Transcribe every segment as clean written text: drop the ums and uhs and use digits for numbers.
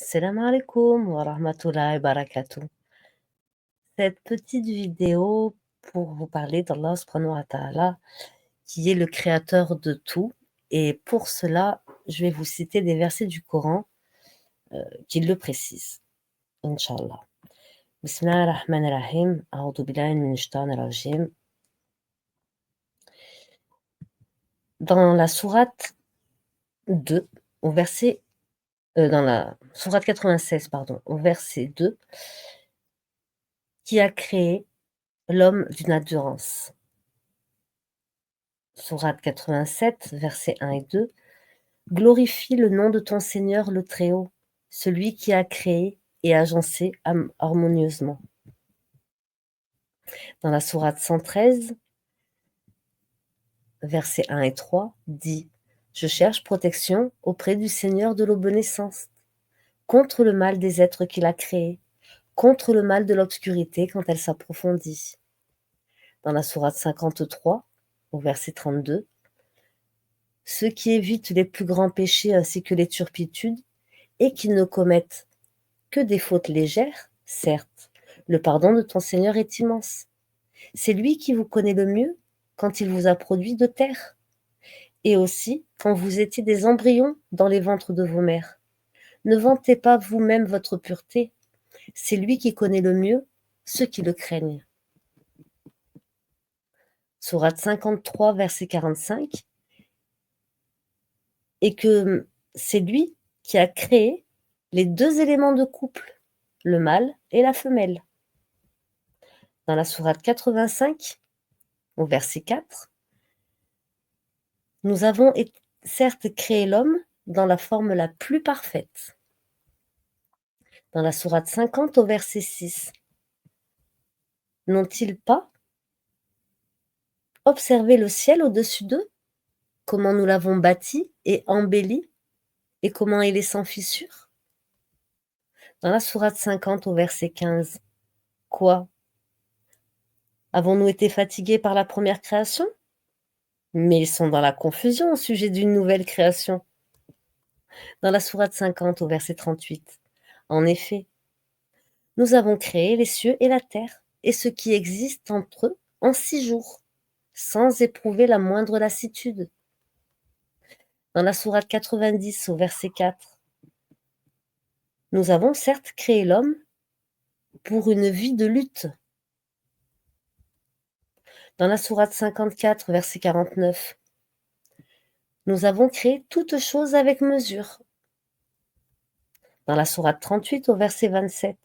Salam alaikum wa rahmatullahi wa barakatuh. Cette petite vidéo pour vous parler d'Allah subhanahu wa ta'ala, qui est le créateur de tout. Et pour cela, je vais vous citer des versets du Coran qui le précisent. Inch'Allah. Bismillah ar-Rahman ar-Rahim. A'udhu billahi minash shaitanir rajim. Dans la sourate 2, au verset dans la sourate 96, pardon, au verset 2, qui a créé l'homme d'une endurance. Sourate 87, versets 1 et 2. Glorifie le nom de ton Seigneur le Très-Haut, celui qui a créé et agencé harmonieusement. Dans la sourate 113, versets 1 et 3, dit « Je cherche protection auprès du Seigneur de l'obéissance, contre le mal des êtres qu'il a créés, contre le mal de l'obscurité quand elle s'approfondit. » Dans la sourate 53, au verset 32, « Ceux qui évitent les plus grands péchés ainsi que les turpitudes, et qui ne commettent que des fautes légères, certes, le pardon de ton Seigneur est immense. C'est lui qui vous connaît le mieux quand il vous a produit de terre, et aussi quand vous étiez des embryons dans les ventres de vos mères. Ne vantez pas vous-même votre pureté, c'est lui qui connaît le mieux ceux qui le craignent. » Sourate 53, verset 45, et que c'est lui qui a créé les deux éléments de couple, le mâle et la femelle. Dans la sourate 85, au verset 4, nous avons certes créé l'homme dans la forme la plus parfaite. Dans la sourate 50, au verset 6, n'ont-ils pas observé le ciel au-dessus d'eux, comment nous l'avons bâti et embelli, et comment il est sans fissure? Dans la sourate 50, au verset 15, quoi? Avons-nous été fatigués par la première création? Mais ils sont dans la confusion au sujet d'une nouvelle création. Dans la sourate 50, au verset 38, en effet, nous avons créé les cieux et la terre, et ce qui existe entre eux en 6 jours, sans éprouver la moindre lassitude. Dans la sourate 90, au verset 4, nous avons certes créé l'homme pour une vie de lutte. Dans la sourate 54, verset 49, nous avons créé toutes choses avec mesure. Dans la sourate 38, au verset 27,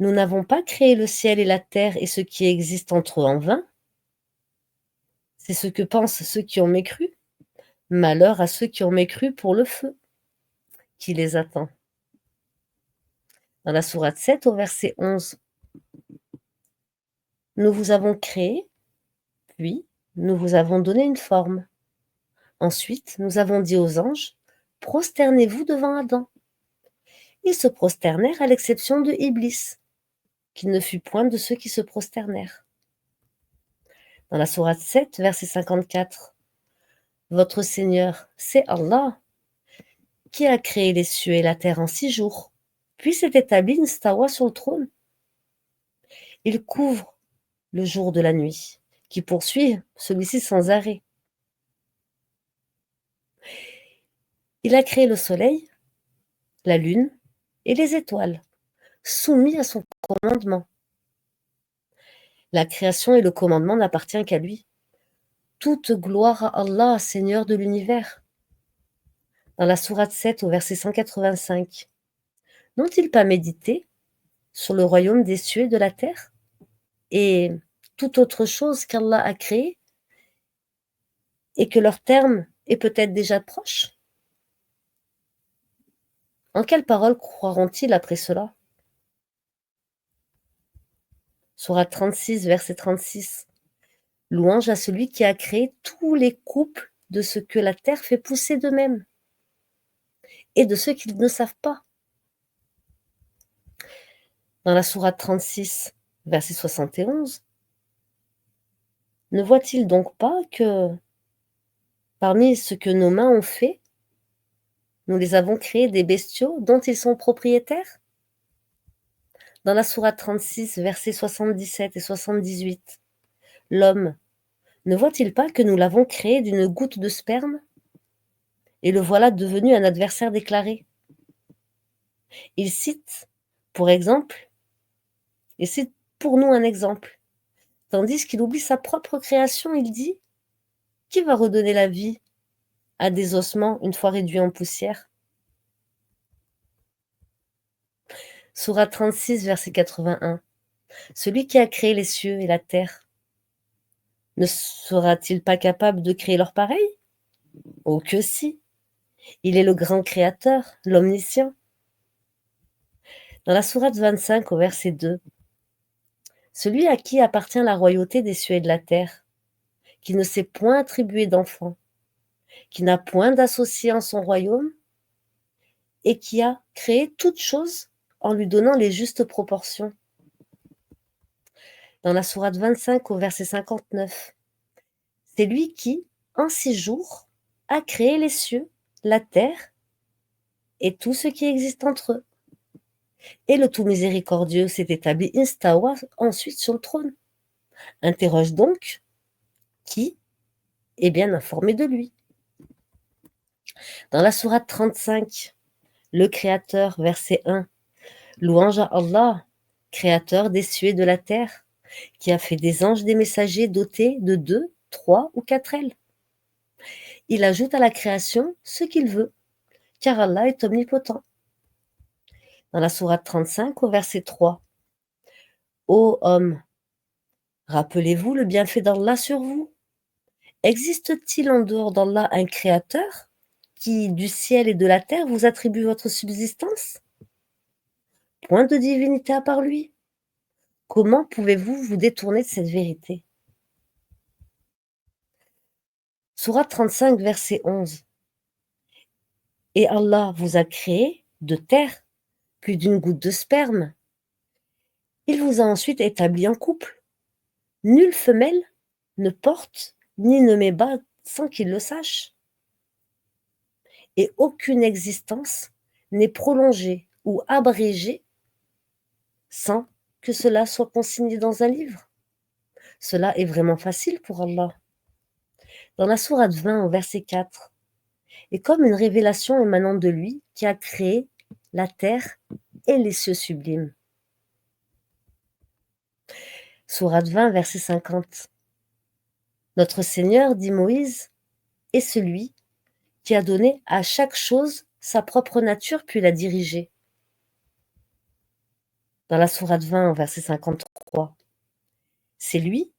nous n'avons pas créé le ciel et la terre et ce qui existe entre eux en vain. C'est ce que pensent ceux qui ont mécru. Malheur à ceux qui ont mécru pour le feu qui les attend. Dans la sourate 7, au verset 11, nous vous avons créé, puis nous vous avons donné une forme. Ensuite, nous avons dit aux anges, prosternez-vous devant Adam. Ils se prosternèrent à l'exception de Iblis, qui ne fut point de ceux qui se prosternèrent. Dans la sourate 7, verset 54, votre Seigneur, c'est Allah, qui a créé les cieux et la terre en 6 jours, puis s'est établi une stawa sur le trône. Il couvre le jour de la nuit, qui poursuit celui-ci sans arrêt. Il a créé le soleil, la lune et les étoiles, soumis à son commandement. La création et le commandement n'appartiennent qu'à lui. Toute gloire à Allah, Seigneur de l'univers. Dans la sourate 7, au verset 185, n'ont-ils pas médité sur le royaume des cieux et de la terre et toute autre chose qu'Allah a créée et que leur terme est peut-être déjà proche? En quelles paroles croiront-ils après cela? Sourate 36, verset 36. Louange à celui qui a créé tous les couples de ce que la terre fait pousser d'eux-mêmes et de ceux qui ne savent pas. Dans la sourate 36, verset 71, ne voit-il donc pas que parmi ce que nos mains ont fait, Nous les avons créés des bestiaux dont ils sont propriétaires. Dans la sourate 36, versets 77 et 78, l'homme ne voit-il pas que nous l'avons créé d'une goutte de sperme et le voilà devenu un adversaire déclaré? Il cite, pour exemple, il cite pour nous un exemple. Tandis qu'il oublie sa propre création, il dit: qui va redonner la vie à des ossements une fois réduits en poussière? Sourate 36, verset 81. Celui qui a créé les cieux et la terre, ne sera-t-il pas capable de créer leur pareil? Oh que si! Il est le grand créateur, l'omniscient. Dans la sourate 25, au verset 2, celui à qui appartient la royauté des cieux et de la terre, qui ne s'est point attribué d'enfant, qui n'a point d'associé en son royaume, et qui a créé toutes choses en lui donnant les justes proportions. Dans la sourate 25, au verset 59, c'est lui qui, en 6 jours, a créé les cieux, la terre et tout ce qui existe entre eux. Et le tout miséricordieux s'est établi instawa ensuite sur le trône. Interroge donc qui est bien informé de lui. Dans la sourate 35, le Créateur, verset 1, louange à Allah, Créateur des cieux et de la terre, qui a fait des anges des messagers dotés de 2, 3 ou 4 ailes. Il ajoute à la création ce qu'il veut, car Allah est omnipotent. Dans la sourate 35, au verset 3, ô homme, rappelez-vous le bienfait d'Allah sur vous. Existe-t-il en dehors d'Allah un créateur qui, du ciel et de la terre, vous attribue votre subsistance? Point de divinité à part lui. Comment pouvez-vous vous détourner de cette vérité? Sourate 35, verset 11. Et Allah vous a créé de terre, puis d'une goutte de sperme. Il vous a ensuite établi en couple. Nulle femelle ne porte ni ne met bas sans qu'il le sache. Et aucune existence n'est prolongée ou abrégée sans que cela soit consigné dans un livre. Cela est vraiment facile pour Allah. Dans la sourate 20 au verset 4, et comme une révélation émanant de lui qui a créé la terre et les cieux sublimes. Sourate 20, verset 50. Notre Seigneur, dit Moïse, est celui qui a donné à chaque chose sa propre nature puis l'a dirigée. Dans la sourate 20, verset 53, c'est lui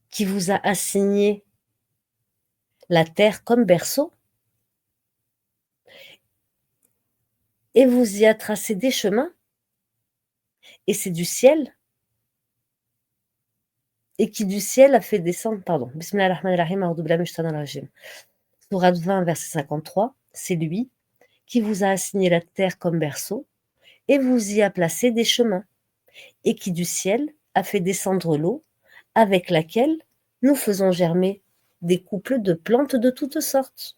qui vous a assigné la terre comme berceau et vous y a tracé des chemins, et c'est du ciel, et qui du ciel a fait descendre, pardon, Bismillahirrahmanirrahim, a'udhu billahi minash shaitanir rajim. Sourate 20, verset 53, c'est lui qui vous a assigné la terre comme berceau, et vous y a placé des chemins, et qui du ciel a fait descendre l'eau, avec laquelle nous faisons germer des couples de plantes de toutes sortes.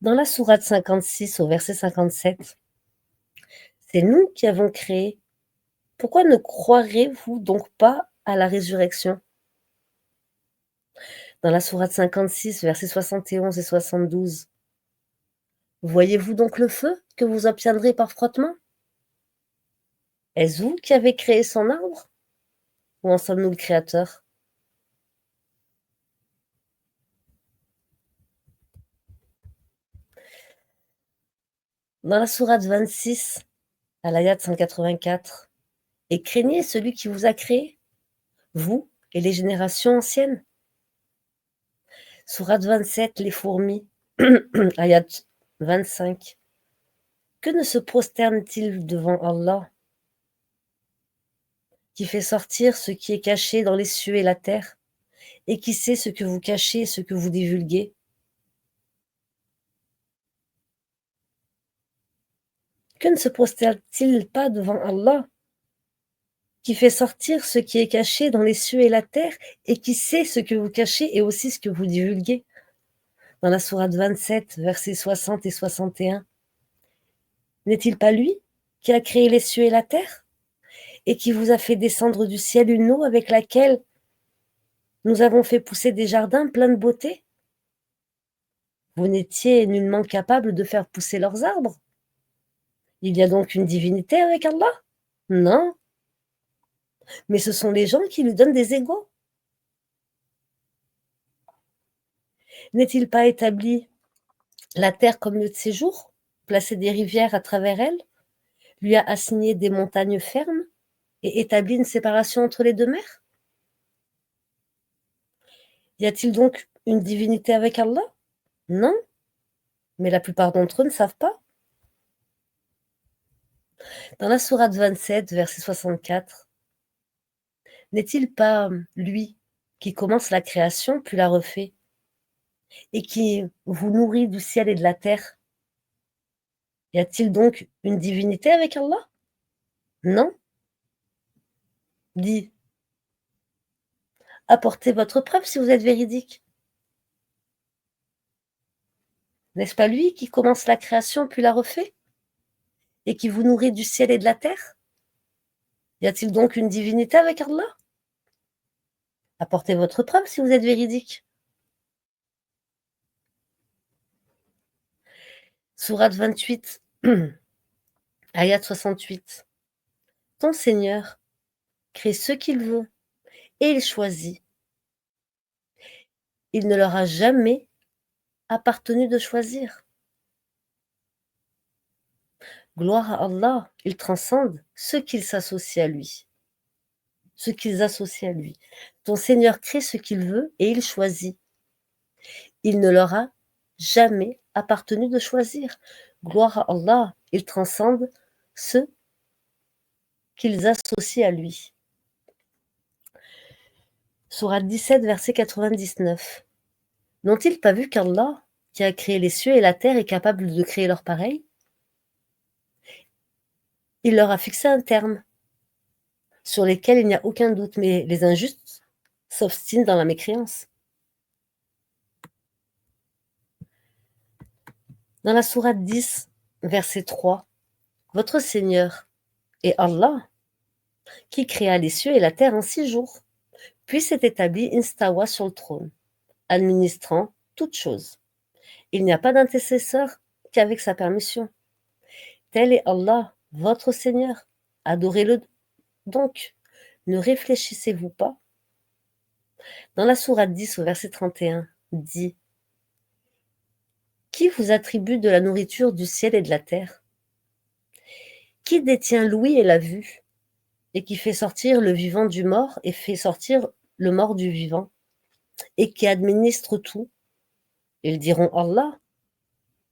Dans la sourate 56, au verset 57, c'est nous qui avons créé. Pourquoi ne croirez-vous donc pas à la résurrection? Dans la sourate 56, versets 71 et 72, voyez-vous donc le feu que vous obtiendrez par frottement? Est-ce vous qui avez créé son arbre? Ou en sommes-nous le créateur? Dans la sourate 26, à l'ayat 184, et craignez celui qui vous a créé, vous et les générations anciennes. Sourate 27, les fourmis, ayat 25. Que ne se prosterne-t-il devant Allah, qui fait sortir ce qui est caché dans les cieux et la terre, et qui sait ce que vous cachez et ce que vous divulguez? Que ne se prosterne-t-il pas devant Allah, qui fait sortir ce qui est caché dans les cieux et la terre, et qui sait ce que vous cachez et aussi ce que vous divulguez? Dans la sourate 27, versets 60 et 61, n'est-il pas lui qui a créé les cieux et la terre et qui vous a fait descendre du ciel une eau avec laquelle nous avons fait pousser des jardins pleins de beauté? Vous n'étiez nullement capable de faire pousser leurs arbres. Il y a donc une divinité avec Allah? Non, mais ce sont les gens qui lui donnent des égaux. N'est-il pas établi la terre comme lieu de séjour, placé des rivières à travers elle, lui a assigné des montagnes fermes et établi une séparation entre les deux mers? Y a-t-il donc une divinité avec Allah? Non, mais la plupart d'entre eux ne savent pas. Dans la sourate 27, verset 64, n'est-il pas lui qui commence la création puis la refait et qui vous nourrit du ciel et de la terre? Y a-t-il donc une divinité avec Allah? Non, dit, apportez votre preuve si vous êtes véridique. N'est-ce pas lui qui commence la création puis la refait et qui vous nourrit du ciel et de la terre? Y a-t-il donc une divinité avec Allah? Apportez votre preuve si vous êtes véridique. Sourate 28, ayat 68. Ton Seigneur crée ce qu'il veut et il choisit. Il ne leur a jamais appartenu de choisir. Gloire à Allah, il transcende ceux qu'ils s'associent à lui. Ce qu'ils associent à lui. Ton Seigneur crée ce qu'il veut et il choisit. Il ne leur a jamais appartenu de choisir. Gloire à Allah, il transcende ceux qu'ils associent à lui. Sourate 17, verset 99. N'ont-ils pas vu qu'Allah, qui a créé les cieux et la terre, est capable de créer leur pareil? Il leur a fixé un terme, sur lesquels il n'y a aucun doute, mais les injustes s'obstinent dans la mécréance. Dans la sourate 10, verset 3, votre Seigneur est Allah, qui créa les cieux et la terre en 6 jours, puis s'est établi instawa sur le trône, administrant toutes choses. Il n'y a pas d'intercesseur qu'avec sa permission. Tel est Allah, votre Seigneur. Adorez-le donc. Ne réfléchissez-vous pas? Dans la sourate 10 au verset 31, dit: Qui vous attribue de la nourriture du ciel et de la terre? Qui détient l'ouïe et la vue, et qui fait sortir le vivant du mort et fait sortir le mort du vivant, et qui administre tout? Ils diront Allah.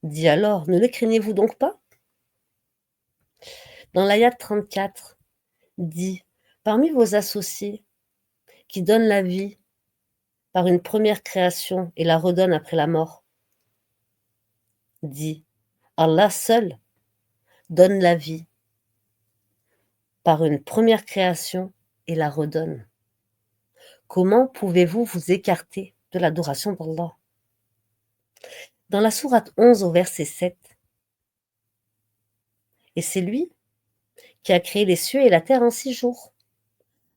Dit alors, ne le craignez-vous donc pas? Dans l'ayat 34, dit: Parmi vos associés qui donnent la vie par une première création et la redonnent après la mort, dit: Allah seul donne la vie par une première création et la redonne. Comment pouvez-vous vous écarter de l'adoration d'Allah? Dans la sourate 11 au verset 7, et c'est lui qui a créé les cieux et la terre en 6 jours,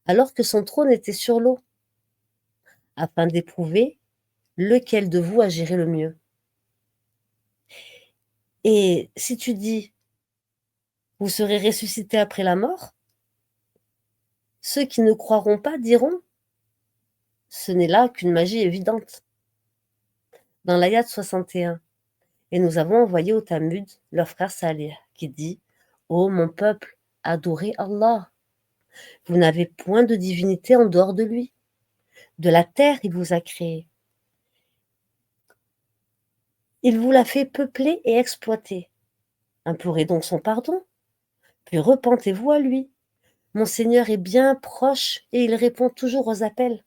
alors que son trône était sur l'eau, afin d'éprouver lequel de vous agirait le mieux. Et si tu dis, vous serez ressuscité après la mort, ceux qui ne croiront pas diront, ce n'est là qu'une magie évidente. Dans l'ayat 61, et nous avons envoyé au Talmud leur frère Salih, qui dit: Ô mon peuple, adorez Allah. Vous n'avez point de divinité en dehors de lui. De la terre, il vous a créé. Il vous l'a fait peupler et exploiter. Implorez donc son pardon, puis repentez-vous à lui. Mon Seigneur est bien proche et il répond toujours aux appels.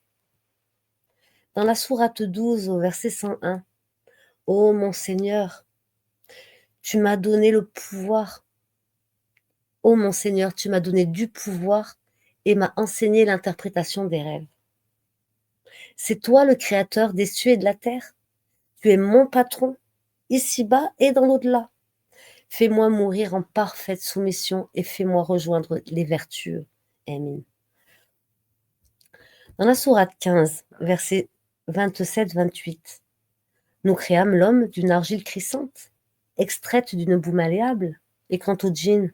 Dans la sourate 12, au verset 101, Ô mon Seigneur, tu m'as donné le pouvoir. Ô mon Seigneur, tu m'as donné du pouvoir et m'as enseigné l'interprétation des rêves. C'est toi le créateur des cieux et de la terre. Tu es mon patron, ici-bas et dans l'au-delà. Fais-moi mourir en parfaite soumission et fais-moi rejoindre les vertueux. Amin. Dans la sourate 15, versets 27-28, nous créâmes l'homme d'une argile crissante, extraite d'une boue malléable, et quant au djinn,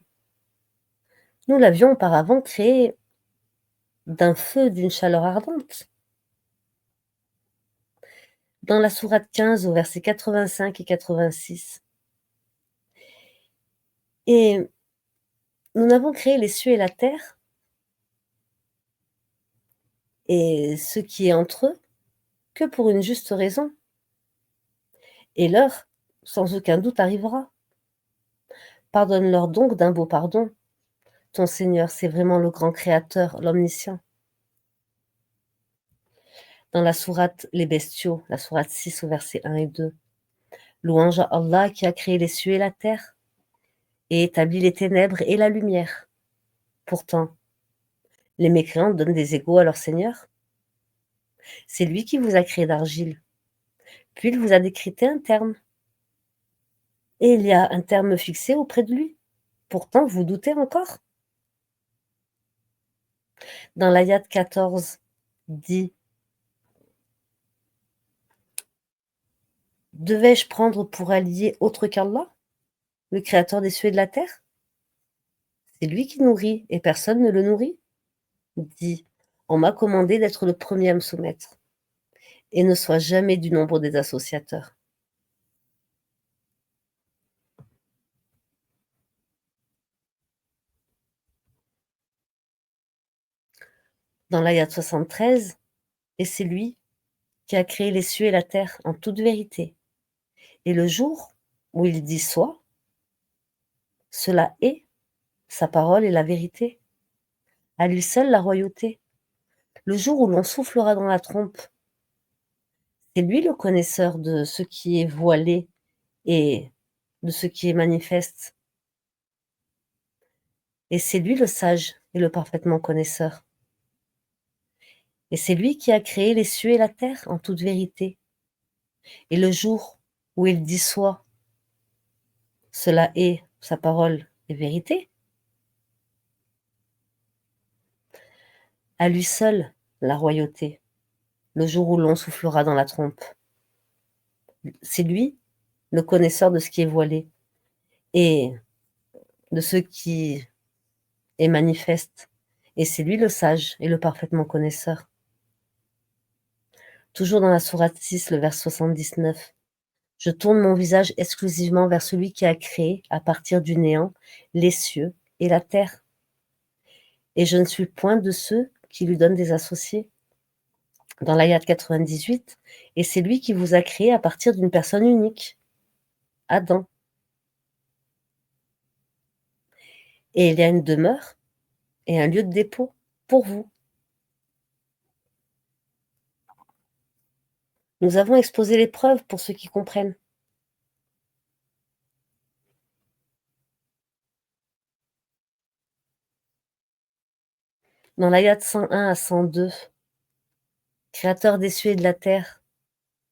nous l'avions auparavant créé d'un feu d'une chaleur ardente. Dans la sourate 15, au verset 85 et 86, et nous n'avons créé les cieux et la terre, et ce qui est entre eux, que pour une juste raison. Et l'heure, sans aucun doute, arrivera. Pardonne-leur donc d'un beau pardon. Ton Seigneur, c'est vraiment le grand Créateur, l'Omniscient. Dans la sourate Les Bestiaux, la sourate 6 au verset 1 et 2, louange à Allah qui a créé les cieux et la terre, et établi les ténèbres et la lumière. Pourtant, les mécréants donnent des égaux à leur Seigneur. C'est lui qui vous a créé d'argile, puis il vous a décrété un terme. Et il y a un terme fixé auprès de lui. Pourtant, vous doutez encore. Dans l'ayat 14, dit: devais-je prendre pour allié autre qu'Allah, le créateur des cieux et de la terre? C'est lui qui nourrit et personne ne le nourrit. Dit: on m'a commandé d'être le premier à me soumettre, et ne sois jamais du nombre des associateurs. Dans l'ayat 73, et c'est lui qui a créé les cieux et la terre en toute vérité. Et le jour où il dit soit, cela est, sa parole est la vérité. À lui seul la royauté. Le jour où l'on soufflera dans la trompe, c'est lui le connaisseur de ce qui est voilé et de ce qui est manifeste. Et c'est lui le sage et le parfaitement connaisseur. Et c'est lui qui a créé les cieux et la terre en toute vérité. Et le jour où il dit soit, cela est, sa parole est vérité. À lui seul la royauté, le jour où l'on soufflera dans la trompe. C'est lui le connaisseur de ce qui est voilé et de ce qui est manifeste. Et c'est lui le sage et le parfaitement connaisseur. Toujours dans la sourate 6, le vers 79. Je tourne mon visage exclusivement vers celui qui a créé, à partir du néant, les cieux et la terre. Et je ne suis point de ceux qui lui donnent des associés. Dans l'ayat 98, et c'est lui qui vous a créé à partir d'une personne unique, Adam. Et il y a une demeure et un lieu de dépôt pour vous. Nous avons exposé les preuves pour ceux qui comprennent. Dans l'ayat 101 à 102, Créateur des cieux et de la terre,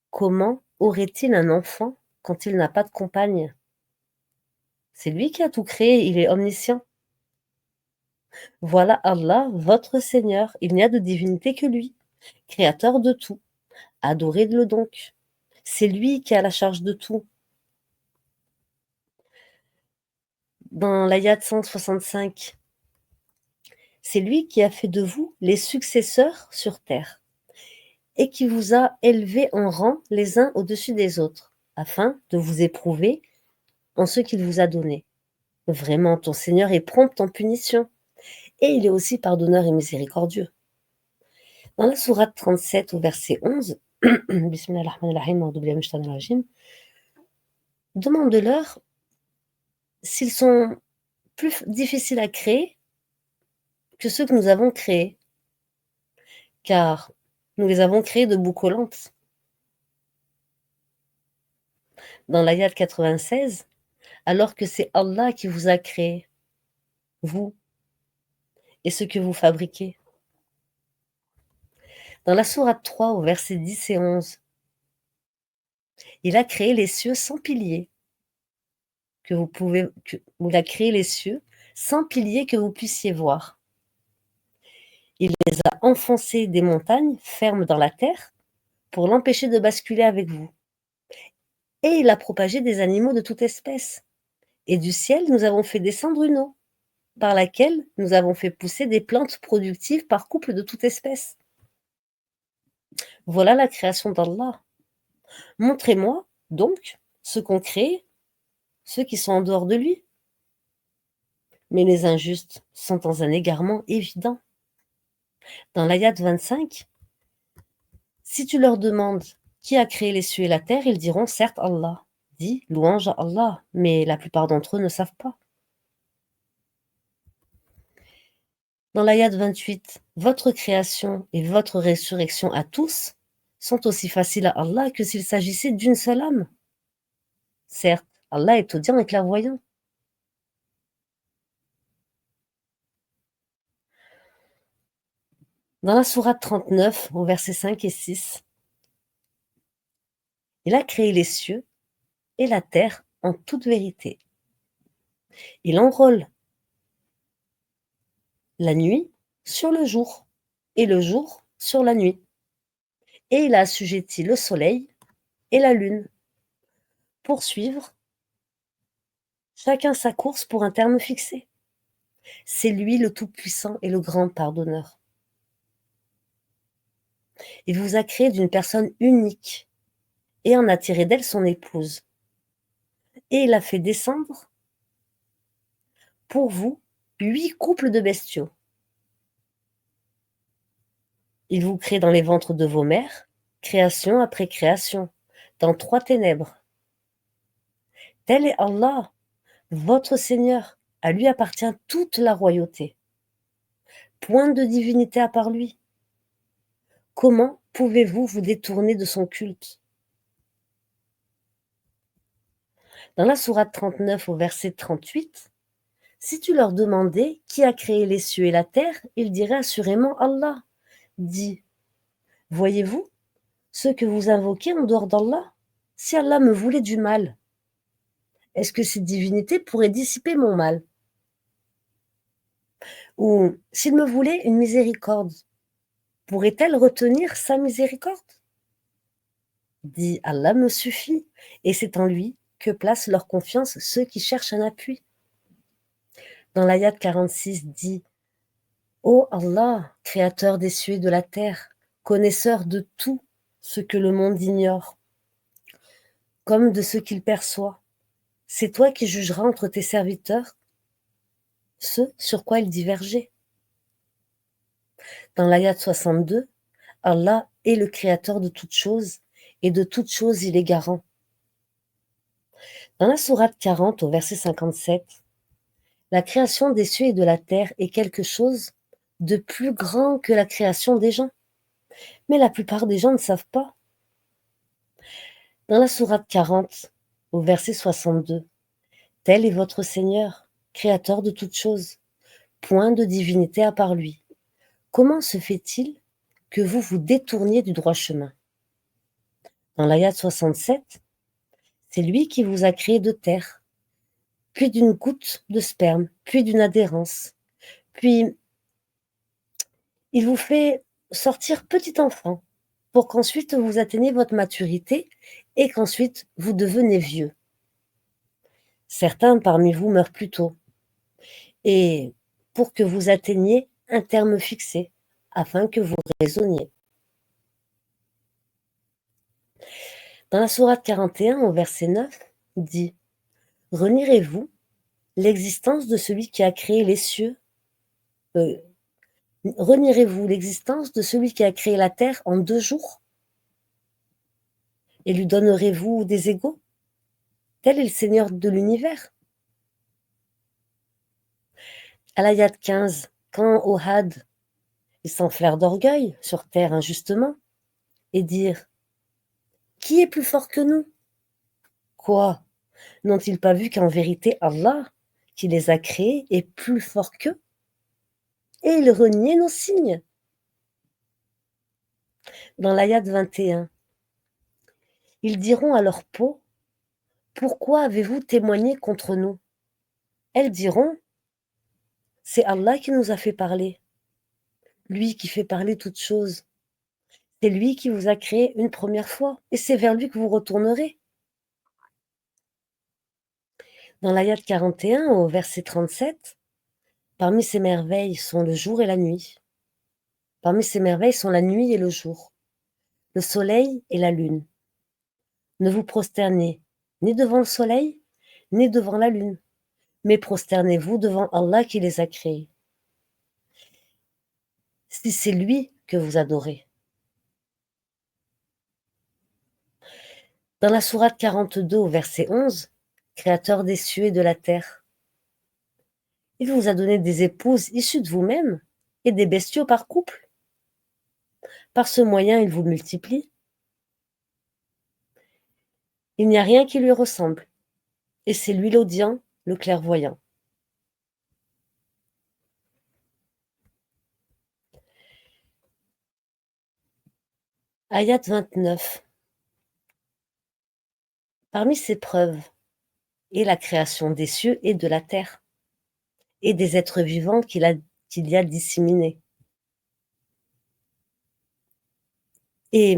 comment aurait-il un enfant quand il n'a pas de compagne? C'est lui qui a tout créé, il est omniscient. Voilà Allah, votre Seigneur, il n'y a de divinité que lui, créateur de tout. Adorez-le donc. C'est lui qui a la charge de tout. Dans l'ayat 165, c'est lui qui a fait de vous les successeurs sur terre et qui vous a élevés en rang les uns au-dessus des autres, afin de vous éprouver en ce qu'il vous a donné. Vraiment, ton Seigneur est prompt en punition, et il est aussi pardonneur et miséricordieux. Dans la sourate 37 au verset 11, Bismillahirrahmanirrahim, demande-leur s'ils sont plus difficiles à créer que ceux que nous avons créés, car nous les avons créés de boue collante. Dans l'ayat 96, alors que c'est Allah qui vous a créé, vous, et ce que vous fabriquez. Dans la sourate 3 au verset 10 et 11, Il a créé les cieux sans piliers, il a créé les cieux sans piliers que vous puissiez voir. Il les a enfoncés des montagnes fermes dans la terre pour l'empêcher de basculer avec vous. Et il a propagé des animaux de toute espèce. Et du ciel, nous avons fait descendre une eau, par laquelle nous avons fait pousser des plantes productives par couple de toute espèce. Voilà la création d'Allah. Montrez-moi, donc, ce qu'ont créé ceux qui sont en dehors de lui. Mais les injustes sont dans un égarement évident. Dans l'ayat 25, si tu leur demandes qui a créé les cieux et la terre, ils diront certes Allah. Dis louange à Allah, mais la plupart d'entre eux ne savent pas. Dans l'ayat 28, votre création et votre résurrection à tous sont aussi faciles à Allah que s'il s'agissait d'une seule âme. Certes, Allah est audient et clairvoyant. Dans la sourate 39, au verset 5 et 6, il a créé les cieux et la terre en toute vérité. Il enrôle la nuit sur le jour et le jour sur la nuit. Et il a assujetti le soleil et la lune pour suivre chacun sa course pour un terme fixé. C'est lui le Tout-Puissant et le grand pardonneur. Il vous a créé d'une personne unique et en a tiré d'elle son épouse. Et il a fait descendre pour vous 8 couples de bestiaux. Il vous crée dans les ventres de vos mères, création après création, dans 3 ténèbres. Tel est Allah, votre Seigneur. À lui appartient toute la royauté. Point de divinité à part lui. Comment pouvez-vous vous détourner de son culte? Dans la sourate 39 au verset 38, si tu leur demandais qui a créé les cieux et la terre, ils diraient assurément Allah. Dis, voyez-vous ceux que vous invoquez en dehors d'Allah? Si Allah me voulait du mal, est-ce que ces divinités pourraient dissiper mon mal? Ou s'il me voulait une miséricorde, pourrait-elle retenir sa miséricorde? Dis, Allah me suffit, et c'est en lui que placent leur confiance ceux qui cherchent un appui. Dans l'ayat 46 dit, ô Allah, créateur des cieux et de la terre, connaisseur de tout ce que le monde ignore, comme de ce qu'il perçoit, c'est toi qui jugeras entre tes serviteurs ce sur quoi ils divergeaient. Dans l'ayat 62, Allah est le créateur de toutes choses, et de toutes choses il est garant. Dans la sourate 40 au verset 57, la création des cieux et de la terre est quelque chose de plus grand que la création des gens. Mais la plupart des gens ne savent pas. Dans la sourate 40, au verset 62, tel est votre Seigneur, créateur de toutes choses, point de divinité à part lui. Comment se fait-il que vous vous détourniez du droit chemin? Dans l'ayat 67, c'est lui qui vous a créé de terre, puis d'une goutte de sperme, puis d'une adhérence, puis il vous fait sortir petit enfant, pour qu'ensuite vous atteigniez votre maturité et qu'ensuite vous devenez vieux. Certains parmi vous meurent plus tôt, et pour que vous atteigniez un terme fixé, afin que vous raisonniez. Dans la sourate 41, au verset 9, dit « Renierez-vous l'existence de celui qui a créé les cieux renierez-vous l'existence de celui qui a créé la terre en 2 jours? Et lui donnerez-vous des égaux? Tel est le Seigneur de l'univers. » À l'ayat 15, quand Ohad, ils s'enflèrent d'orgueil sur terre injustement, et dirent « Qui est plus fort que nous? Quoi? N'ont-ils pas vu qu'en vérité Allah, qui les a créés, est plus fort qu'eux? Et ils reniaient nos signes. » Dans l'ayat 21, Ils diront à leur peau: pourquoi avez-vous témoigné contre nous? Elles diront: c'est Allah qui nous a fait parler, lui qui fait parler toutes choses. C'est lui qui vous a créé une première fois, et c'est vers lui que vous retournerez. Dans l'ayat 41, au verset 37, parmi ces merveilles sont le jour et la nuit. Parmi ces merveilles sont la nuit et le jour, le soleil et la lune. Ne vous prosternez ni devant le soleil, ni devant la lune, mais prosternez-vous devant Allah qui les a créés. Si c'est lui que vous adorez. Dans la sourate 42 au verset 11, Créateur des cieux et de la terre, il vous a donné des épouses issues de vous-même et des bestiaux par couple. Par ce moyen, il vous multiplie. Il n'y a rien qui lui ressemble, et c'est lui l'audient, le clairvoyant. Ayat 29. Parmi ces preuves est la création des cieux et de la terre, et des êtres vivants qu'il y a disséminés. Et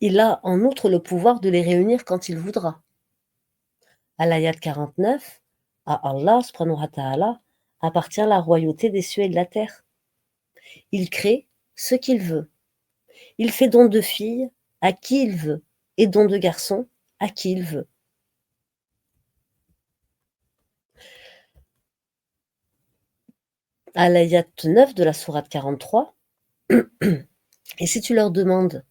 il a en outre le pouvoir de les réunir quand il voudra. À l'ayat 49, à Allah subhanahu wa ta'ala appartient la royauté des cieux et de la terre. Il crée ce qu'il veut. Il fait don de filles à qui il veut, et don de garçons à qui il veut. À l'ayat 9 de la sourate 43, et si tu leur demandes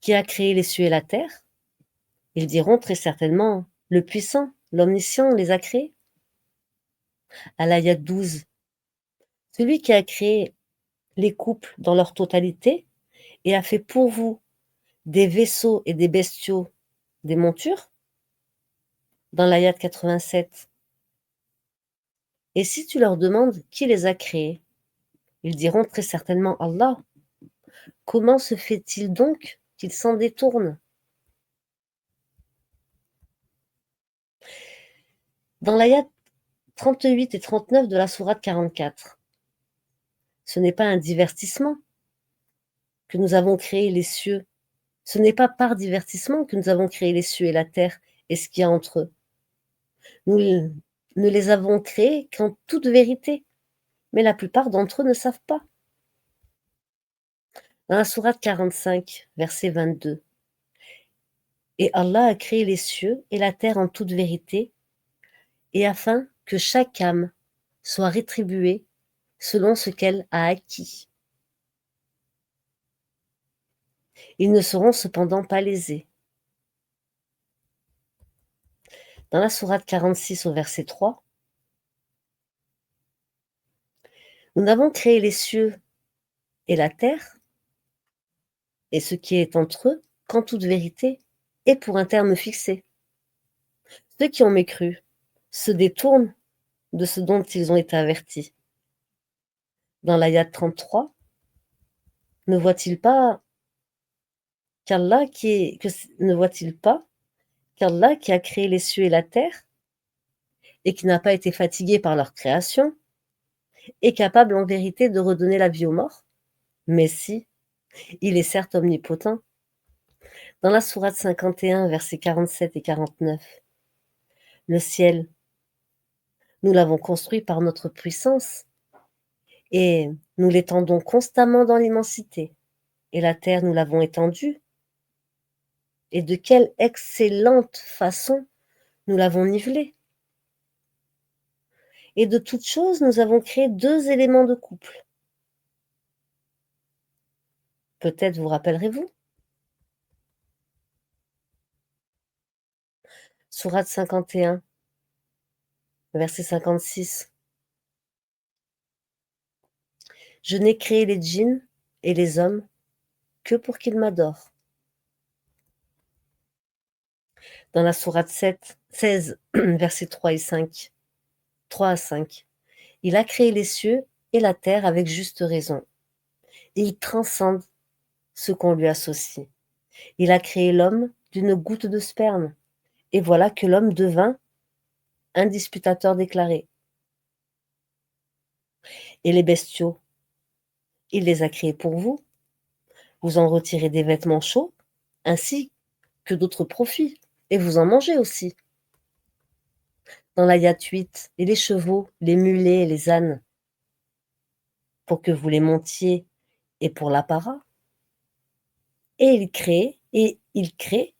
qui a créé les cieux et la terre, ils diront très certainement le puissant, l'omniscient les a créés. À l'ayat 12, celui qui a créé les couples dans leur totalité et a fait pour vous des vaisseaux et des bestiaux, des montures. Dans l'ayat 87, et si tu leur demandes qui les a créés, ils diront très certainement Allah. Comment se fait-il donc qu'ils s'en détournent? Dans l'ayat 38 et 39 de la sourate 44, ce n'est pas un divertissement que nous avons créé les cieux. Ce n'est pas par divertissement que nous avons créé les cieux et la terre et ce qu'il y a entre eux. Nous ne les avons créés qu'en toute vérité, mais la plupart d'entre eux ne savent pas. Dans la sourate 45, verset 22, et Allah a créé les cieux et la terre en toute vérité, et afin que chaque âme soit rétribuée selon ce qu'elle a acquis. Ils ne seront cependant pas lésés. Dans la sourate 46 au verset 3, nous n'avons créé les cieux et la terre, et ce qui est entre eux, qu'en toute vérité, et pour un terme fixé. Ceux qui ont mécru se détournent de ce dont ils ont été avertis. Dans l'ayat 33, ne voit-il pas qu'Allah ne voit-il pas qu'Allah qui a créé les cieux et la terre et qui n'a pas été fatigué par leur création est capable en vérité de redonner la vie aux morts? Mais si, il est certes omnipotent. Dans la sourate 51, versets 47 et 49, le ciel, nous l'avons construit par notre puissance et nous l'étendons constamment dans l'immensité. Et la terre, nous l'avons étendue. Et de quelle excellente façon nous l'avons nivelée. Et de toute chose, nous avons créé deux éléments de couple. Peut-être vous rappellerez-vous. Sourate 51, verset 56. Je n'ai créé les djinns et les hommes que pour qu'ils m'adorent. Dans la sourate 16, versets 3 et 5, 3 à 5, il a créé les cieux et la terre avec juste raison. Il transcende ce qu'on lui associe. Il a créé l'homme d'une goutte de sperme. Et voilà que l'homme devint un disputateur déclaré. Et les bestiaux, il les a créés pour vous. Vous en retirez des vêtements chauds, ainsi que d'autres profits. Et vous en mangez aussi. Dans l'ayat 8, et les chevaux, les mulets et les ânes, pour que vous les montiez et pour l'apparat. Et il crée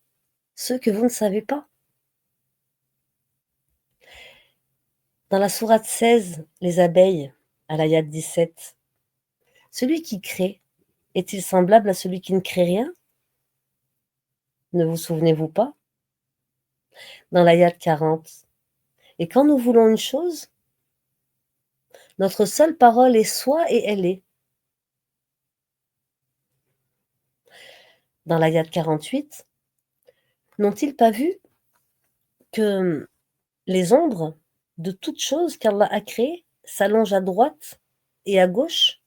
ce que vous ne savez pas. Dans la sourate 16, les abeilles, à l'ayat 17, celui qui crée est-il semblable à celui qui ne crée rien? Ne vous souvenez-vous pas? Dans l'ayat 40, et quand nous voulons une chose, notre seule parole est soit et elle est. Dans l'ayat 48, n'ont-ils pas vu que les ombres de toutes choses qu'Allah a créées s'allongent à droite et à gauche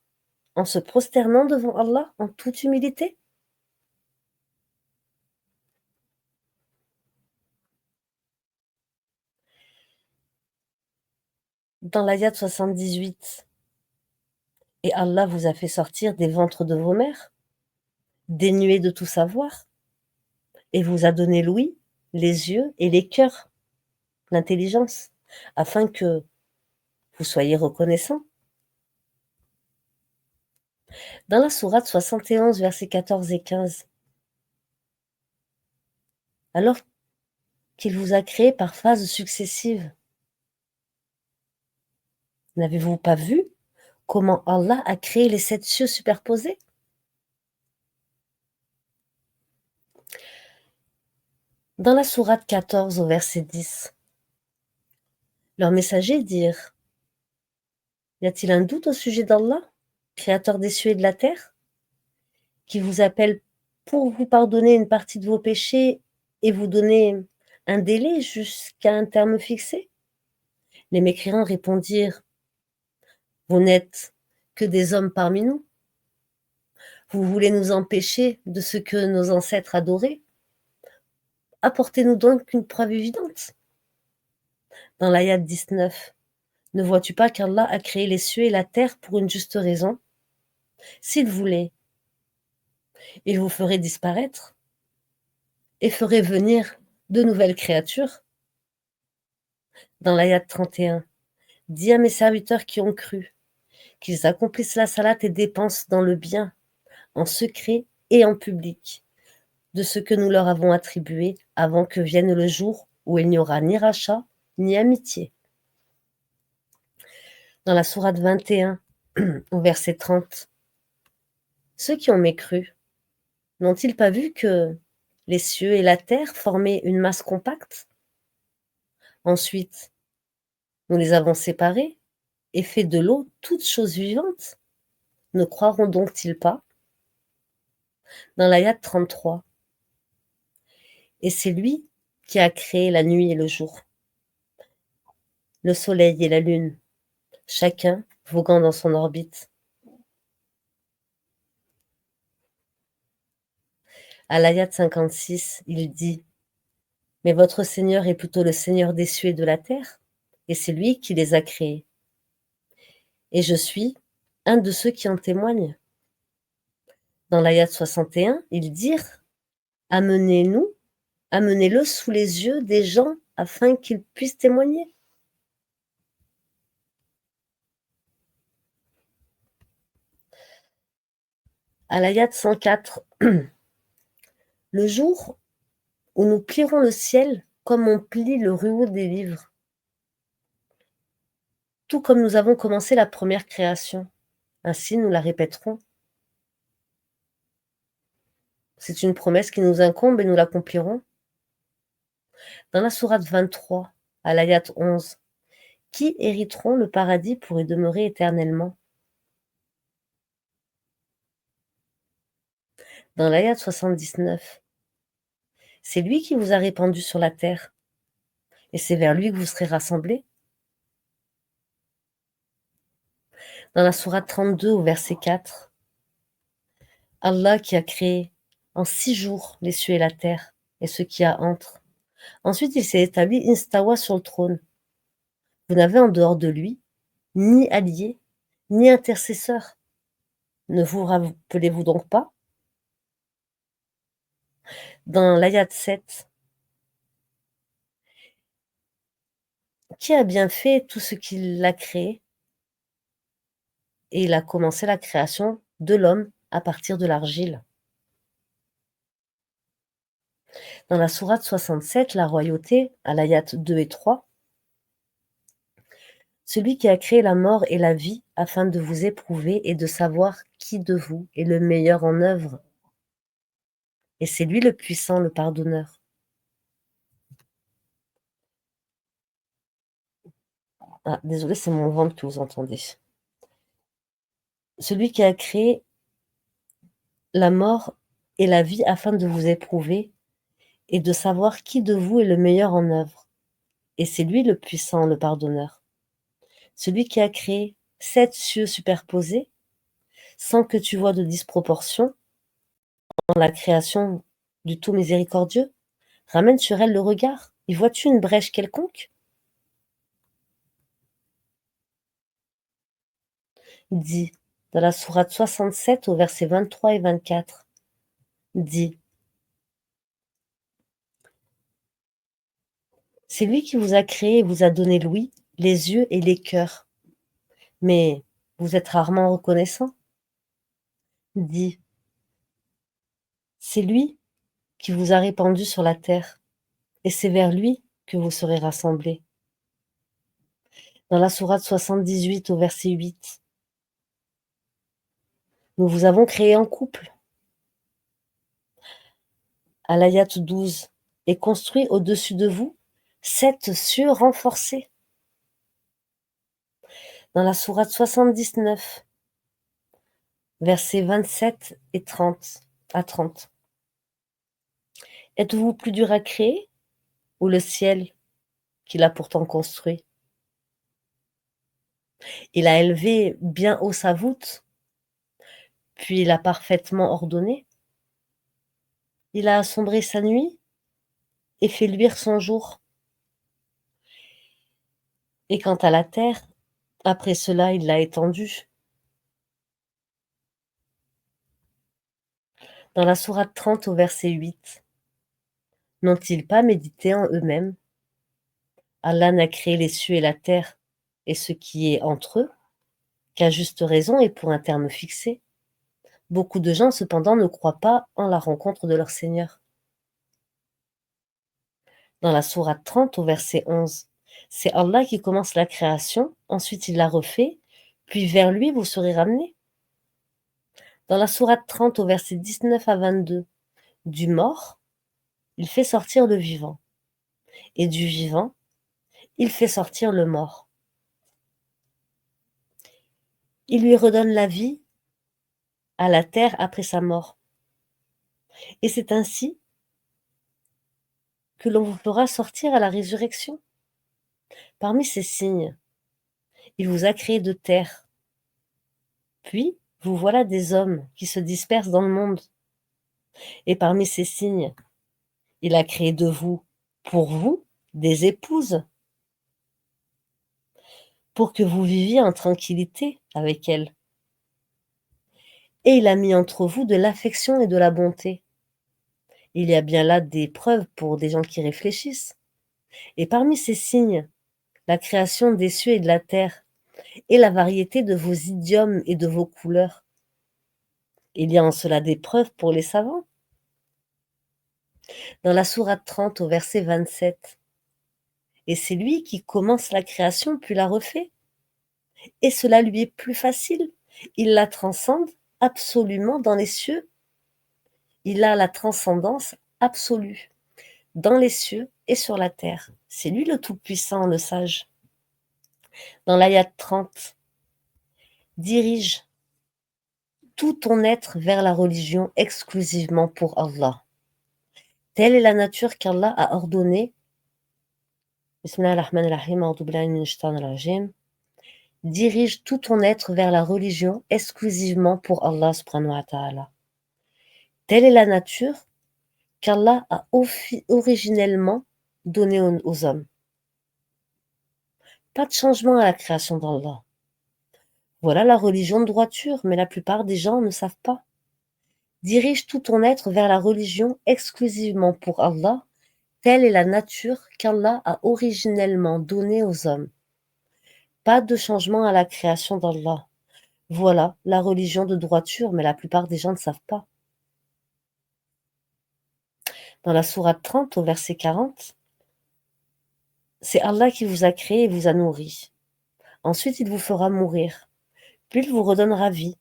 en se prosternant devant Allah en toute humilité? Dans l'ayat 78, et Allah vous a fait sortir des ventres de vos mères, dénués de tout savoir, et vous a donné l'ouïe, les yeux et les cœurs, l'intelligence, afin que vous soyez reconnaissants. Dans la sourate 71, versets 14 et 15, alors qu'il vous a créé par phases successives, n'avez-vous pas vu comment Allah a créé les 7 cieux superposés? Dans la sourate 14 au verset 10, leurs messagers dirent: y a-t-il un doute au sujet d'Allah, créateur des cieux et de la terre, qui vous appelle pour vous pardonner une partie de vos péchés et vous donner un délai jusqu'à un terme fixé? Les mécréants répondirent: vous n'êtes que des hommes parmi nous. Vous voulez nous empêcher de ce que nos ancêtres adoraient? Apportez-nous donc une preuve évidente. Dans l'ayat 19, ne vois-tu pas qu'Allah a créé les cieux et la terre pour une juste raison? S'il voulait, il vous ferait disparaître et ferait venir de nouvelles créatures. Dans l'ayat 31, dis à mes serviteurs qui ont cru qu'ils accomplissent la salate et dépensent dans le bien, en secret et en public, de ce que nous leur avons attribué avant que vienne le jour où il n'y aura ni rachat ni amitié. Dans la sourate 21, au verset 30, ceux qui ont mécru, n'ont-ils pas vu que les cieux et la terre formaient une masse compacte? Ensuite, nous les avons séparés et fait de l'eau toute chose vivante. Ne croiront donc-ils pas? Dans l'ayat 33, et c'est lui qui a créé la nuit et le jour, le soleil et la lune, chacun voguant dans son orbite. À l'ayat 56, il dit: mais votre Seigneur est plutôt le Seigneur des cieux et de la terre, et c'est lui qui les a créés. Et je suis un de ceux qui en témoignent. Dans l'ayat 61, ils dirent: amenez-nous, amenez-le sous les yeux des gens afin qu'ils puissent témoigner. À l'ayat 104, le jour où nous plierons le ciel comme on plie le rouleau des livres, tout comme nous avons commencé la première création, ainsi nous la répéterons. C'est une promesse qui nous incombe et nous l'accomplirons. Dans la sourate 23, à l'ayat 11, qui hériteront le paradis pour y demeurer éternellement? Dans l'ayat 79, c'est lui qui vous a répandu sur la terre, et c'est vers lui que vous serez rassemblés. Dans la sourate 32, au verset 4, Allah qui a créé en 6 jours les cieux et la terre, et ce qui y a entre. Ensuite, il s'est établi Instawa sur le trône. Vous n'avez en dehors de lui ni allié, ni intercesseur. Ne vous rappelez-vous donc pas? Dans l'ayat 7, qui a bien fait tout ce qu'il a créé? Et il a commencé la création de l'homme à partir de l'argile. Dans la sourate 67, la royauté, à l'ayat 2 et 3, celui qui a créé la mort et la vie afin de vous éprouver et de savoir qui de vous est le meilleur en œuvre. Et c'est lui le puissant, le pardonneur. Ah, désolé, c'est mon ventre que vous entendez. Celui qui a créé la mort et la vie afin de vous éprouver et de savoir qui de vous est le meilleur en œuvre. Et c'est lui le puissant, le pardonneur. Celui qui a créé 7 cieux superposés sans que tu vois de disproportion dans la création du tout miséricordieux, ramène sur elle le regard. Y vois-tu une brèche quelconque? Dit, dans la sourate 67 au verset 23 et 24, dit, c'est lui qui vous a créé et vous a donné l'ouïe, les yeux et les cœurs. Mais vous êtes rarement reconnaissant. Dit, c'est lui qui vous a répandu sur la terre, et c'est vers lui que vous serez rassemblés. Dans la sourate 78 au verset 8, nous vous avons créé en couple. À l'ayat 12, et construit au-dessus de vous 7 cieux renforcés. Dans la sourate 79, versets 27 et 30 à 30. Êtes-vous plus dur à créer ou le ciel qu'il a pourtant construit? Il a élevé bien haut sa voûte, puis il a parfaitement ordonné. Il a assombré sa nuit et fait luire son jour. Et quant à la terre, après cela, il l'a étendue. Dans la sourate 30 au verset 8, n'ont-ils pas médité en eux-mêmes? Allah n'a créé les cieux et la terre et ce qui est entre eux qu'à juste raison et pour un terme fixé. Beaucoup de gens cependant ne croient pas en la rencontre de leur Seigneur. Dans la sourate 30 au verset 11, c'est Allah qui commence la création, ensuite il la refait, puis vers lui vous serez ramenés. Dans la sourate 30 au verset 19 à 22, du mort, il fait sortir le vivant, et du vivant, il fait sortir le mort. Il lui redonne la vie à la terre après sa mort. Et c'est ainsi que l'on vous fera sortir à la résurrection. Parmi ces signes, il vous a créé de terre. Puis, vous voilà des hommes qui se dispersent dans le monde. Et parmi ces signes, il a créé de vous, pour vous, des épouses, pour que vous viviez en tranquillité avec elles. Et il a mis entre vous de l'affection et de la bonté. Il y a bien là des preuves pour des gens qui réfléchissent. Et parmi ces signes, la création des cieux et de la terre, et la variété de vos idiomes et de vos couleurs. Il y a en cela des preuves pour les savants. Dans la sourate 30 au verset 27, et c'est lui qui commence la création puis la refait. Et cela lui est plus facile. Il la transcende absolument dans les cieux. Il a la transcendance absolue dans les cieux et sur la terre. C'est lui le Tout-Puissant, le sage. Dans l'ayat 30, dirige tout ton être vers la religion exclusivement pour Allah. Telle est la nature qu'Allah a ordonnée. Dirige tout ton être vers la religion exclusivement pour Allah subhanahu wa ta'ala. Telle est la nature qu'Allah a originellement donnée aux hommes. Pas de changement à la création d'Allah. Voilà la religion de droiture, mais la plupart des gens ne savent pas. Dirige tout ton être vers la religion exclusivement pour Allah. Telle est la nature qu'Allah a originellement donnée aux hommes. Pas de changement à la création d'Allah. Voilà la religion de droiture, mais la plupart des gens ne savent pas. Dans la sourate 30, au verset 40, c'est Allah qui vous a créé et vous a nourri. Ensuite, il vous fera mourir, puis il vous redonnera vie.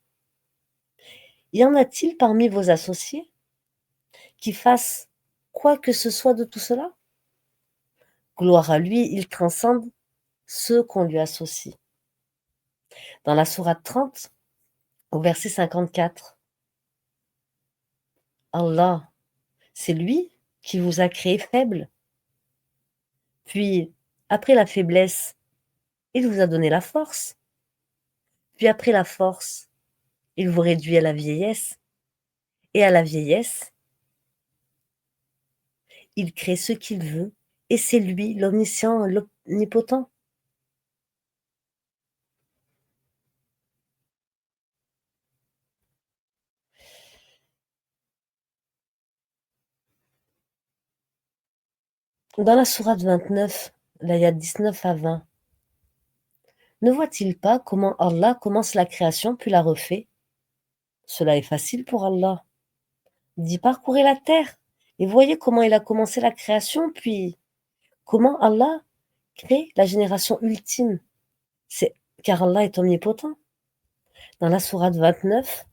Y en a-t-il parmi vos associés qui fassent quoi que ce soit de tout cela? Gloire à lui, il transcende ceux qu'on lui associe. Dans la sourate 30, au verset 54, Allah, c'est lui qui vous a créé faible. Puis, après la faiblesse, il vous a donné la force. Puis après la force, il vous réduit à la vieillesse. Et à la vieillesse, il crée ce qu'il veut. Et c'est lui, l'omniscient, l'omnipotent. Dans la sourate 29, l'ayat 19 à 20, ne voit-il pas comment Allah commence la création puis la refait? Cela est facile pour Allah. Il dit parcourez la terre et voyez comment il a commencé la création, puis comment Allah crée la génération ultime. C'est car Allah est omnipotent. Dans la sourate 29,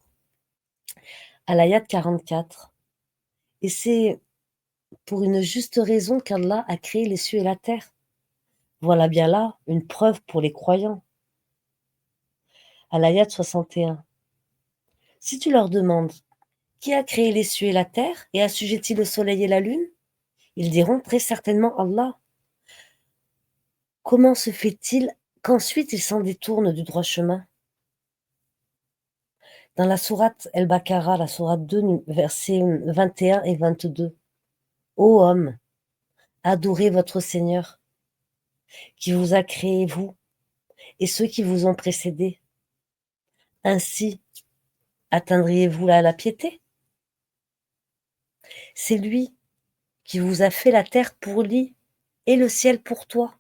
à l'ayat 44. Et c'est pour une juste raison qu'Allah a créé les cieux et la terre. Voilà bien là une preuve pour les croyants. À l'ayat 61. Si tu leur demandes qui a créé les cieux et la terre et assujetti le soleil et la lune, ils diront très certainement Allah. Comment se fait-il qu'ensuite ils s'en détournent du droit chemin? Dans la sourate El-Baqarah, la sourate 2, versets 21 et 22. Ô homme, adorez votre Seigneur, qui vous a créé, vous, et ceux qui vous ont précédés. Ainsi, atteindriez-vous là la piété? C'est lui qui vous a fait la terre pour lit et le ciel pour toi,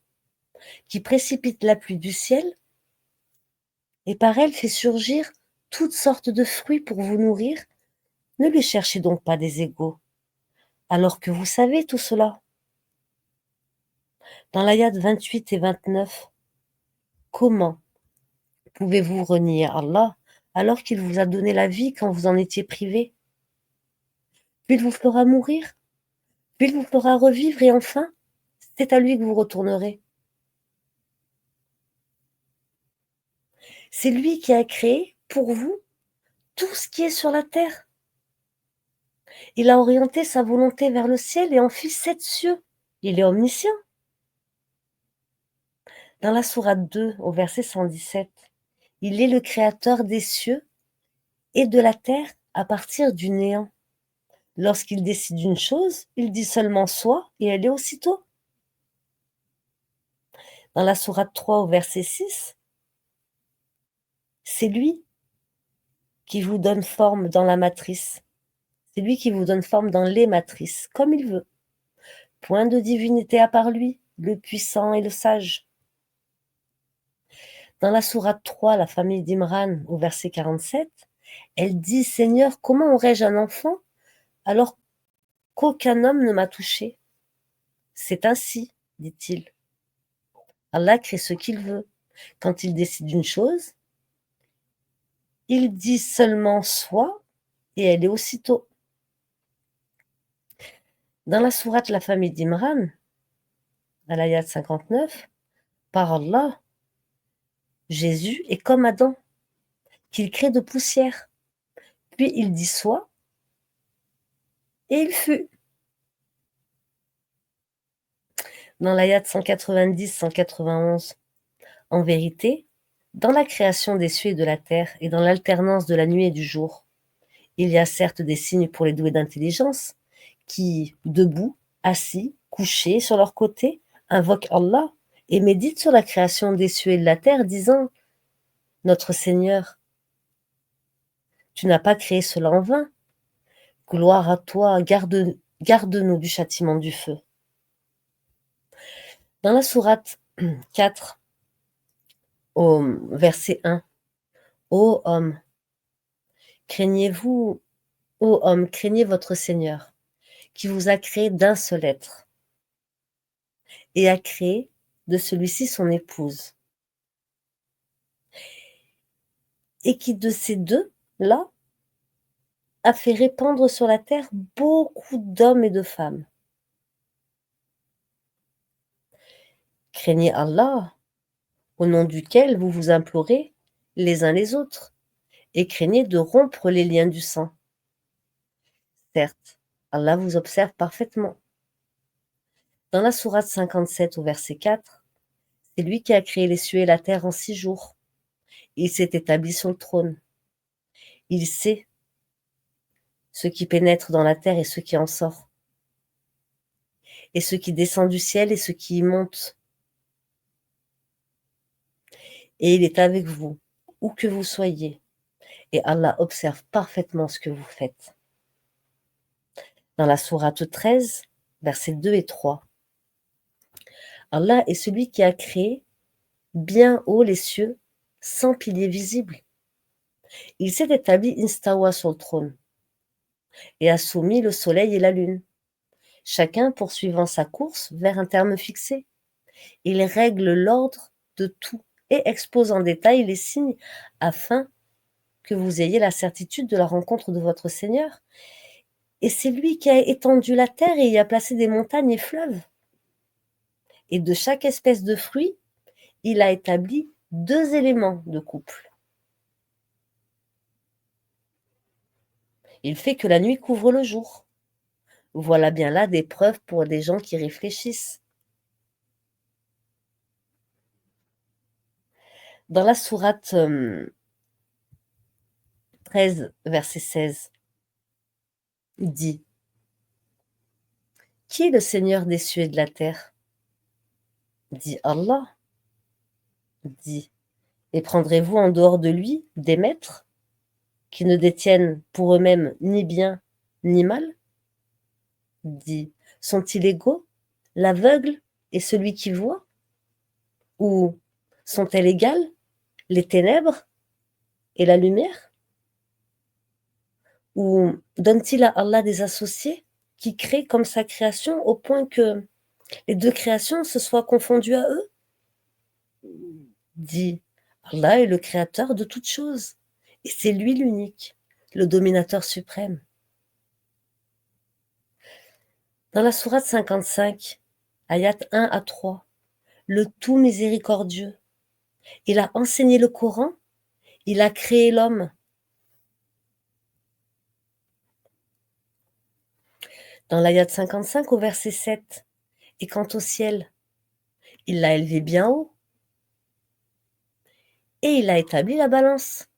qui précipite la pluie du ciel et par elle fait surgir toutes sortes de fruits pour vous nourrir. Ne lui cherchez donc pas des égaux, alors que vous savez tout cela. Dans l'ayat 28 et 29, comment pouvez-vous renier Allah alors qu'il vous a donné la vie quand vous en étiez privé? Puis il vous fera mourir, puis il vous fera revivre et enfin, c'est à lui que vous retournerez. C'est lui qui a créé pour vous tout ce qui est sur la terre. Il a orienté sa volonté vers le ciel et en fit 7 cieux. Il est omniscient. Dans la sourate 2, au verset 117, il est le créateur des cieux et de la terre à partir du néant. Lorsqu'il décide une chose, il dit seulement soit et elle est aussitôt. Dans la sourate 3, au verset 6, c'est lui qui vous donne forme dans la matrice. C'est lui qui vous donne forme dans les matrices, comme il veut. Point de divinité à part lui, le puissant et le sage. Dans la sourate 3, la famille d'Imran, au verset 47, elle dit « Seigneur, comment aurais-je un enfant alors qu'aucun homme ne m'a touché? C'est ainsi, dit-il. Allah crée ce qu'il veut. Quand il décide une chose, il dit seulement soit et elle est aussitôt. » Dans la sourate la famille d'Imran, à l'ayat 59, par Allah, Jésus est comme Adam, qu'il crée de poussière. Puis il dit soit et il fut. Dans l'ayat 190-191, en vérité, dans la création des cieux et de la terre et dans l'alternance de la nuit et du jour, Il y a certes des signes pour les doués d'intelligence qui, debout, assis, couchés sur leur côté, invoquent Allah et méditent sur la création des cieux et de la terre, disant: Notre Seigneur, tu n'as pas créé cela en vain. Gloire à toi, garde-nous du châtiment du feu. Dans la sourate 4, au verset 1, Ô homme, craignez-vous, ô homme, craignez votre Seigneur, qui vous a créé d'un seul être, et a créé de celui-ci son épouse, et qui de ces deux-là a fait répandre sur la terre beaucoup d'hommes et de femmes. Craignez Allah, au nom duquel vous vous implorez les uns les autres, et craignez de rompre les liens du sang. Certes, Allah vous observe parfaitement. Dans la sourate 57 au verset 4, c'est lui qui a créé les cieux et la terre en 6 jours. Il s'est établi sur le trône. Il sait ce qui pénètre dans la terre et ce qui en sort, et ce qui descend du ciel et ce qui y monte. Et il est avec vous, où que vous soyez, et Allah observe parfaitement ce que vous faites. Dans la sourate 13, versets 2 et 3, Allah est celui qui a créé bien haut les cieux, sans piliers visibles. Il s'est établi instawa sur le trône, et a soumis le soleil et la lune, chacun poursuivant sa course vers un terme fixé. Il règle l'ordre de tout et expose en détail les signes afin que vous ayez la certitude de la rencontre de votre Seigneur. Et c'est lui qui a étendu la terre et y a placé des montagnes et fleuves. Et de chaque espèce de fruit, il a établi 2 éléments de couple. Il fait que la nuit couvre le jour. Voilà bien là des preuves pour des gens qui réfléchissent. Dans la sourate 13, verset 16, il dit: Qui est le Seigneur des cieux et de la terre? Dit Allah. Dit: Et prendrez-vous en dehors de lui des maîtres qui ne détiennent pour eux-mêmes ni bien ni mal? Dit: Sont-ils égaux, l'aveugle et celui qui voit? Ou sont-elles égales, les ténèbres et la lumière? Ou donne-t-il à Allah des associés qui créent comme sa création au point que les 2 créations se soient confondues à eux? Dit: Allah est le créateur de toutes choses, et c'est lui l'unique, le dominateur suprême. Dans la sourate 55, ayat 1 à 3, le tout miséricordieux, il a enseigné le Coran, il a créé l'homme. Dans l'ayat 55 au verset 7, et quant au ciel, il l'a élevé bien haut, et il a établi la balance.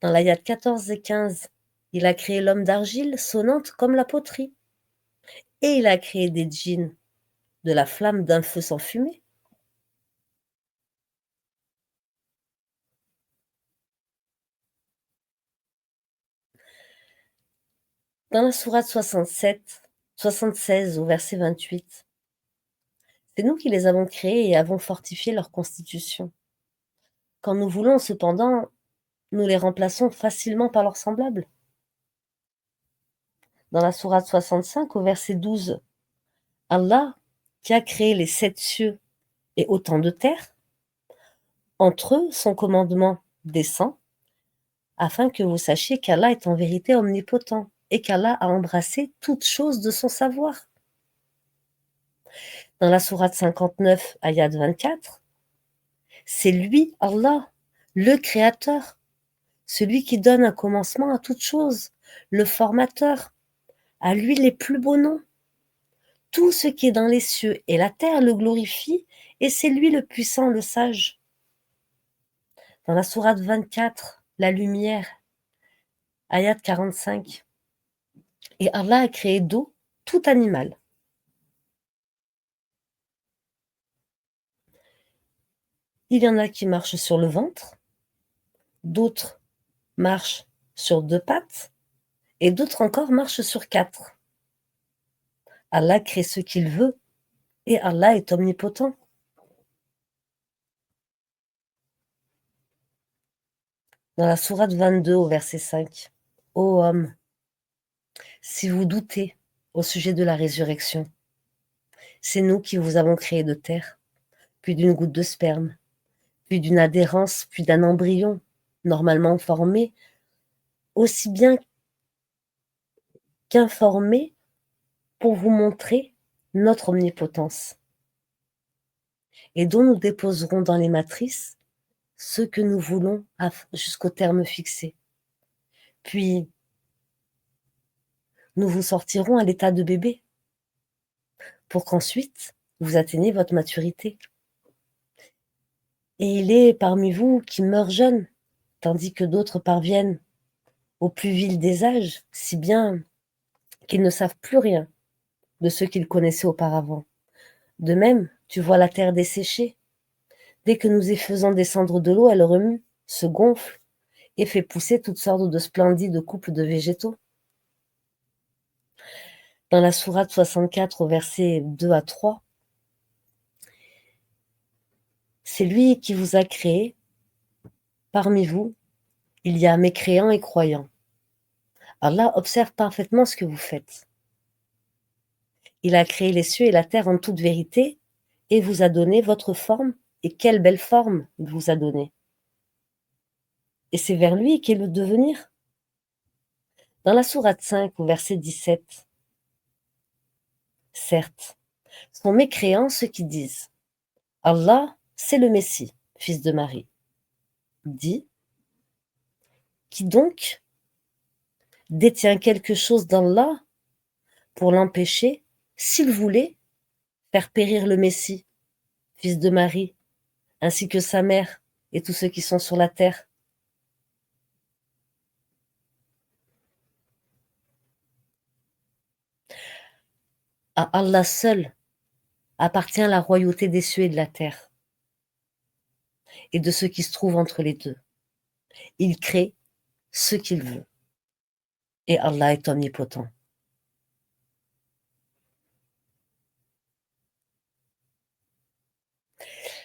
Dans l'ayat 14 et 15, il a créé l'homme d'argile sonnante comme la poterie, et il a créé des djinns de la flamme d'un feu sans fumée. Dans la sourate 76 au verset 28, c'est nous qui les avons créés et avons fortifié leur constitution. Quand nous voulons, cependant, nous les remplaçons facilement par leurs semblables. Dans la sourate 65 au verset 12, Allah, qui a créé les 7 cieux et autant de terres, entre eux, son commandement descend, afin que vous sachiez qu'Allah est en vérité omnipotent et qu'Allah a embrassé toutes choses de son savoir. Dans la sourate 59, ayat 24, c'est lui, Allah, le Créateur, celui qui donne un commencement à toute chose, le formateur, à lui les plus beaux noms. Tout ce qui est dans les cieux et la terre le glorifie, et c'est lui le puissant, le sage. Dans la sourate 24, la lumière, Ayat 45. Et Allah a créé d'eau tout animal. Il y en a qui marchent sur le ventre, d'autres marchent sur 2 pattes et d'autres encore marchent sur 4. Allah crée ce qu'il veut et Allah est omnipotent. Dans la sourate 22 au verset 5. Ô homme, si vous doutez au sujet de la résurrection, c'est nous qui vous avons créé de terre, puis d'une goutte de sperme, puis d'une adhérence, puis d'un embryon normalement formé, aussi bien qu'informé pour vous montrer notre omnipotence, et dont nous déposerons dans les matrices ce que nous voulons jusqu'au terme fixé. Puis, nous vous sortirons à l'état de bébé, pour qu'ensuite vous atteigniez votre maturité. Et il est parmi vous qui meurent jeunes, tandis que d'autres parviennent au plus vil des âges, si bien qu'ils ne savent plus rien de ce qu'ils connaissaient auparavant. De même, tu vois la terre desséchée. Dès que nous y faisons descendre de l'eau, elle remue, se gonfle et fait pousser toutes sortes de splendides couples de végétaux. Dans la sourate 64, au verset 2 à 3, c'est lui qui vous a créé. Parmi vous, il y a mécréants et croyants. Allah observe parfaitement ce que vous faites. Il a créé les cieux et la terre en toute vérité et vous a donné votre forme, et quelle belle forme il vous a donnée. Et c'est vers lui qu'est le devenir. Dans la sourate 5, au verset 17, certes, sont mécréants ceux qui disent « Allah, c'est le Messie, fils de Marie ». Dit « Qui donc détient quelque chose d'Allah pour l'empêcher, s'il voulait, faire périr le Messie, fils de Marie, ainsi que sa mère et tous ceux qui sont sur la terre. » À Allah seul appartient la royauté des cieux et de la terre, et de ce qui se trouve entre les deux. Il crée ce qu'il veut, et Allah est omnipotent.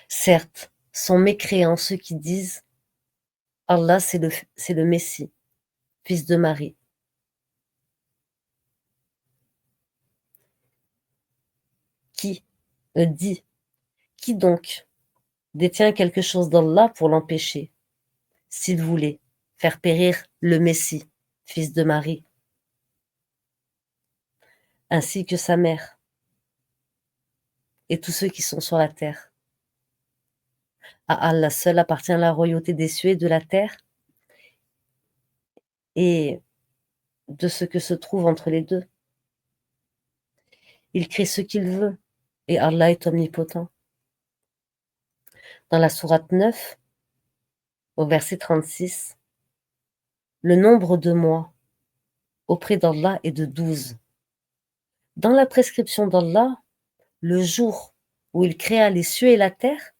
Certes, sont mécréants ceux qui disent « Allah, c'est le Messie, fils de Marie ». Qui dit « Qui donc détient quelque chose d'Allah pour l'empêcher, s'il voulait faire périr le Messie, fils de Marie, ainsi que sa mère et tous ceux qui sont sur la terre. À Allah seul appartient la royauté des cieux et de la terre et de ce que se trouve entre les deux. Il crée ce qu'il veut et Allah est omnipotent. » Dans la sourate 9, au verset 36, le nombre de mois auprès d'Allah est de 12. Dans la prescription d'Allah, le jour où il créa les cieux et la terre,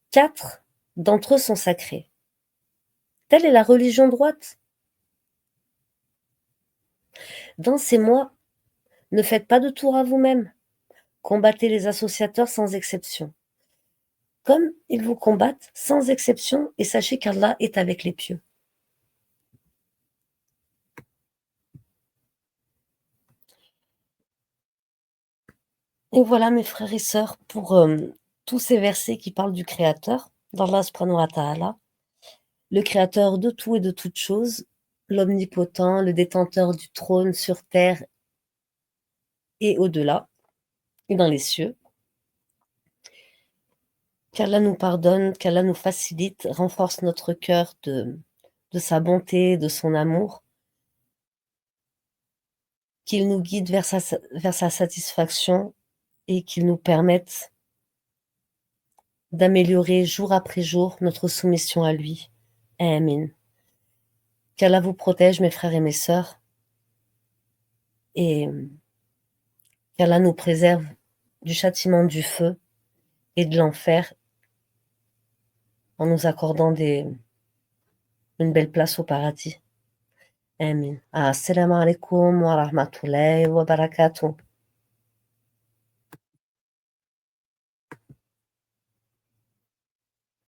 4 d'entre eux sont sacrés. Telle est la religion droite. Dans ces mois, ne faites pas de tour à vous-même. Combattez les associateurs sans exception. Comme ils vous combattent sans exception, et sachez qu'Allah est avec les pieux. Et voilà, mes frères et sœurs, pour tous ces versets qui parlent du Créateur, d'Allah subhanahu wa ta'ala, le Créateur de tout et de toutes choses, l'omnipotent, le détenteur du trône sur terre et au-delà, et dans les cieux. Qu'Allah nous pardonne, qu'Allah nous facilite, renforce notre cœur de sa bonté, de son amour, qu'il nous guide vers sa satisfaction et qu'il nous permette d'améliorer jour après jour notre soumission à lui. Amen. Qu'Allah vous protège, mes frères et mes sœurs, et qu'Allah nous préserve du châtiment du feu et de l'enfer en nous accordant une belle place au paradis. Amin. Assalamu alaikum wa rahmatullahi wa barakatuh.